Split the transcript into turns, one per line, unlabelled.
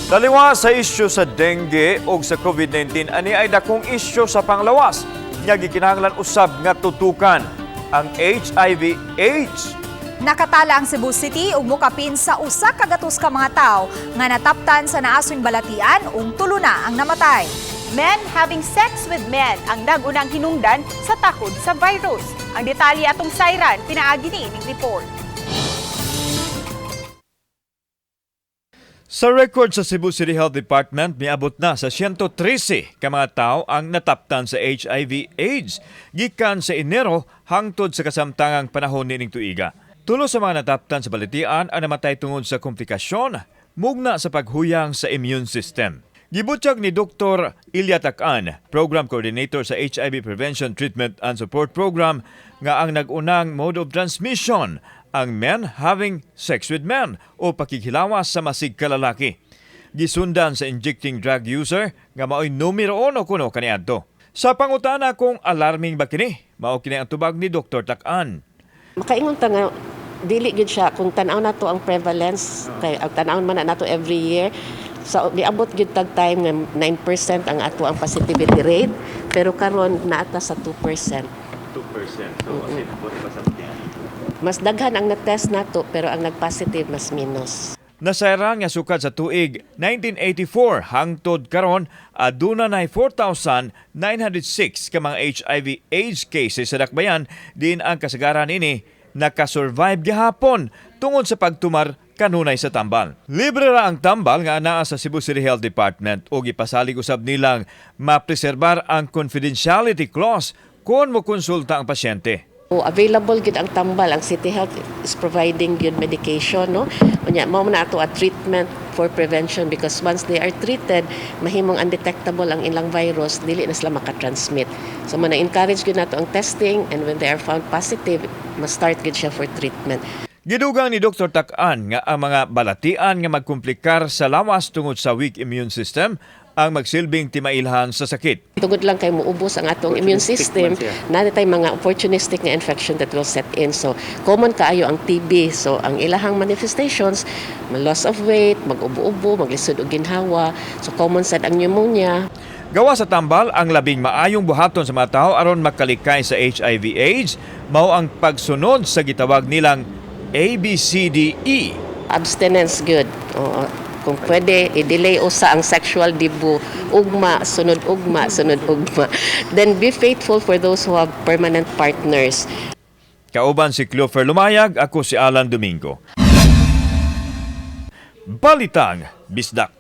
Taliwa sa isyu sa dengue o sa COVID-19, ani ay dakong isyu sa panglawas. Nga gikinahanglan usab nga tutukan ang HIV/AIDS.
Nakatala ang Cebu City ug mokapin sa usa ka gatos ka mga tawo nga nataptan sa naaswing balatian ug tulo na ang namatay.
Men having sex with men ang nagunang hinungdan sa takod sa virus. Ang detalye atong sayran pinaagi ni ining report.
Sa record sa Cebu City Health Department, miabot na sa 113 ka mga tao ang nataptan sa HIV/AIDS gikan sa Enero hangtod sa kasamtangang panahon nining tuiga. Tulo sa mga nataptan sa balitian ang namatay tungod sa komplikasyon mugna sa paghuyang sa immune system. Gibutyag ni Dr. Ilya Takan, Program Coordinator sa HIV Prevention, Treatment and Support Program, nga ang nagunang mode of transmission ang men having sex with men o pakikhilawas sa masig kalalaki. Gisundan sa injecting drug user nga mao'y numero 1 kuno kaniadto. Sa pangutana kung alarming ba kini, mao kini ang tubag ni Dr. Takan.
Makaingon ta nga dili gid siya kung tan-aw nato ang prevalence kay ang tan-aw man nato every year. So niabot gid tag time nga 9% ang ato ang positivity rate pero karon naata sa 2%.
2%. So,
Mas daghan ang na-test nato pero ang nag-positive mas minus.
Nasayran nga sukad sa tuig 1984 hangtod karon aduna nay 4,906 ka mga HIV/AIDS cases sa dakbayan din ang kasagaran ini nakasurvive gihapon tungod sa pagtumar kanunay sa tambal. Libre ra ang tambal nga anaa sa Cebu City Health Department o gipasalig usab nilang mapreserbar ang confidentiality clause kung mo konsulta ang pasyente.
Available gid ang tambal, ang City Health is providing good medication, no? Unya mao na ato a treatment for prevention because once they are treated, mahimong undetectable ang ilang virus, dili na sila makatransmit. So mana-encourage gid nato ang testing and when they are found positive, ma-start gid siya for treatment.
Gidugang ni Dr. Takan nga ang mga balatian nga magkomplikar sa lawas tungod sa weak immune system ang magsilbing timailhan sa sakit.
Tungod lang kay muubos ang atong immune system, na tay mga opportunistic na infection that will set in. So, common kaayo ang TB. So, ang ilahang manifestations, loss of weight, mag-ubo-ubo, maglisod og ginhawa. So, common sad ang pneumonia.
Gawa sa tambal, ang labing maayong buhaton sa mga tao aron makalikay sa HIV/AIDS mao ang pagsunod sa gitawag nilang ABCDE.
Abstinence good. Oo. Kung pwede, i-delay usa ang sexual dibu, ugma, sunod ugma, sunod ugma. Then be faithful for those who have permanent partners.
Kauban si Clover Lumayag, ako si Alan Domingo. Balitang Bisdak.